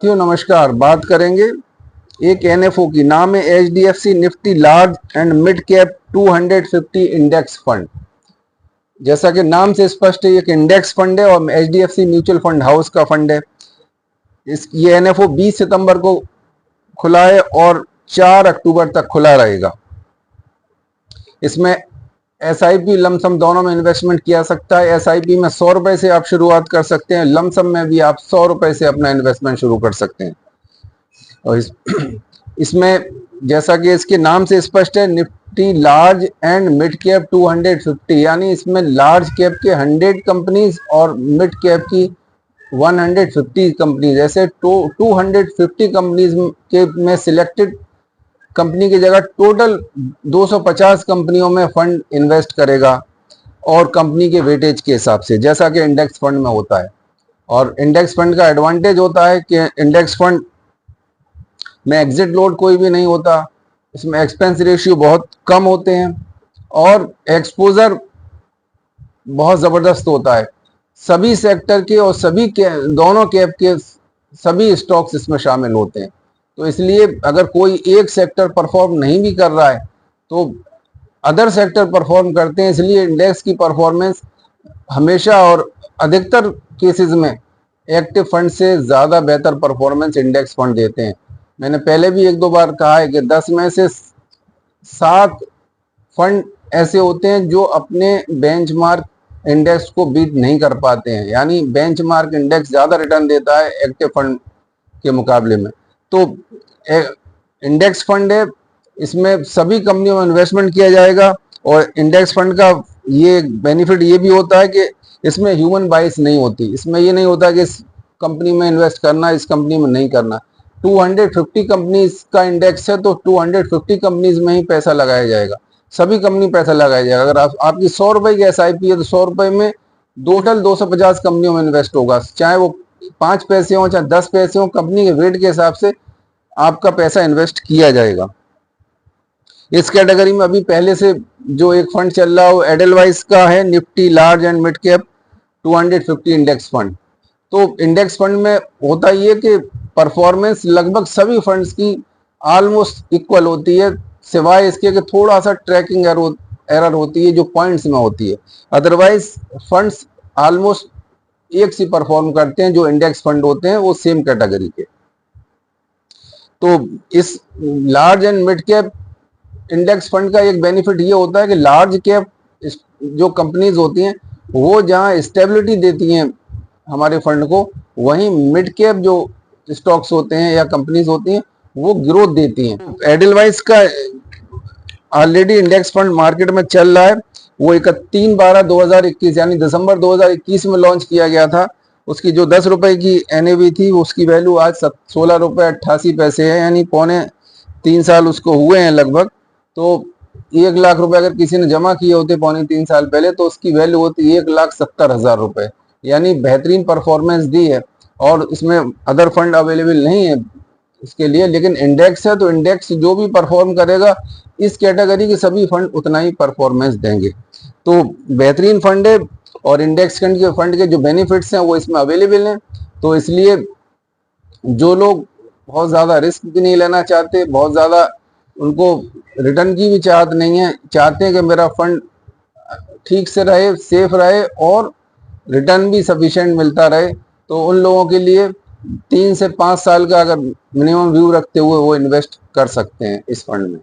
साथियों नमस्कार। बात करेंगे एक एनएफओ की, नाम है HDFC Nifty large and mid cap 250 index fund. जैसा कि नाम से स्पष्ट है, एक इंडेक्स फंड है और एचडीएफसी म्यूचुअल फंड हाउस का फंड है। ये एनएफओ 20 सितंबर को खुला है और 4 अक्टूबर तक खुला रहेगा। इसमें एसआईपी लमसम दोनों में इन्वेस्टमेंट किया सकता है। एसआईपी में 100 रुपए से आप शुरुआत कर सकते हैं, लमसम में भी आप 100 रुपए से अपना इन्वेस्टमेंट शुरू कर सकते हैं। और इसमें जैसा कि इसके नाम से स्पष्ट है, Nifty large and mid cap 250, यानी इसमें लार्ज कैप के 100 कंपनीज और मिड कैप की 150 कंपनीज, ऐसे 250 कंपनीज के में सिलेक्टेड कंपनी की जगह टोटल 250 कंपनियों में फंड इन्वेस्ट करेगा और कंपनी के वेटेज के हिसाब से, जैसा कि इंडेक्स फंड में होता है। और इंडेक्स फंड का एडवांटेज होता है कि इंडेक्स फंड में एग्जिट लोड कोई भी नहीं होता, इसमें एक्सपेंस रेशियो बहुत कम होते हैं और एक्सपोजर बहुत ज़बरदस्त होता है। सभी सेक्टर के और दोनों कैप के सभी स्टॉक्स इसमें शामिल होते हैं। तो इसलिए अगर कोई एक सेक्टर परफॉर्म नहीं भी कर रहा है तो अदर सेक्टर परफॉर्म करते हैं, इसलिए इंडेक्स की परफॉर्मेंस हमेशा और अधिकतर केसेस में एक्टिव फंड से ज़्यादा बेहतर परफॉर्मेंस इंडेक्स फंड देते हैं। मैंने पहले भी एक दो बार कहा है कि 10 में से 7 फंड ऐसे होते हैं जो अपने बेंचमार्क इंडेक्स को बीट नहीं कर पाते हैं, यानी बेंचमार्क इंडेक्स ज़्यादा रिटर्न देता है एक्टिव फंड के मुकाबले में। तो इंडेक्स फंड है, इसमें सभी कंपनियों में इन्वेस्टमेंट किया जाएगा और इंडेक्स फंड का ये बेनिफिट ये भी होता है कि इसमें ह्यूमन बाइस नहीं होती। इसमें ये नहीं होता कि इस कंपनी में इन्वेस्ट करना, इस कंपनी में नहीं करना। 250 कंपनीज का इंडेक्स है तो 250 कंपनीज में ही पैसा लगाया जाएगा, सभी कंपनी पैसा लगाया जाएगा। अगर आपकी 100 रुपए की एसआईपी है तो 100 रुपए में टोटल 250 कंपनियों में इन्वेस्ट होगा, चाहे वो 5 पैसे हो चाहे 10 पैसे हो, कंपनी के वेट के हिसाब से आपका पैसा इन्वेस्ट किया जाएगा। इस कैटेगरी में अभी पहले से जो एक फंड चल रहा है वो एडलवाइस का है, Nifty large and mid cap 250 index fund. तो इंडेक्स फंड में होता ये कि परफॉर्मेंस लगभग सभी फंड्स की ऑलमोस्ट इक्वल होती है, सिवाय इसके कि थोड़ा सा ट्रैकिंग एरर होती है जो पॉइंट्स में होती है। अदरवाइज फंड्स ऑलमोस्ट एक सी परफॉर्म करते हैं जो इंडेक्स फंड होते हैं वो सेम कैटेगरी के। तो इस large and mid cap index fund का एक बेनिफिट ये होता है कि लार्ज कैप जो कंपनीज होती हैं वो जहां स्टेबिलिटी देती हैं हमारे फंड को, वहीं मिड कैप जो स्टॉक्स होते हैं या कंपनीज होती हैं वो ग्रोथ देती हैं। एडलवाइस का ऑलरेडी इंडेक्स फंड मार्केट में चल रहा है, वो 31/12/2021 यानी दिसंबर 2021 में लॉन्च किया गया था। उसकी जो 10 रुपए की एनएवी थी उसकी वैल्यू आज 16 रुपए 88 पैसे है, यानी 3.25 साल उसको हुए हैं लगभग। तो 1 लाख रुपए अगर किसी ने जमा किए होते 3.25 साल पहले तो उसकी वैल्यू होती 1,70,000 रुपए, यानी बेहतरीन परफॉर्मेंस दी है। और इसमें अदर फंड अवेलेबल नहीं है इसके लिए, लेकिन इंडेक्स है तो इंडेक्स जो भी परफॉर्म करेगा इस कैटेगरी के सभी फंड उतना ही परफॉर्मेंस देंगे। तो बेहतरीन फंड है और इंडेक्स फंड के जो बेनिफिट्स हैं वो इसमें अवेलेबल हैं। तो इसलिए जो लोग बहुत ज़्यादा रिस्क भी नहीं लेना चाहते, बहुत ज़्यादा उनको रिटर्न की भी चाहत नहीं है, चाहते हैं कि मेरा फंड ठीक से रहे, सेफ रहे और रिटर्न भी सफिशिएंट मिलता रहे, तो उन लोगों के लिए 3 से 5 साल का अगर मिनिमम व्यू रखते हुए वो इन्वेस्ट कर सकते हैं इस फंड में।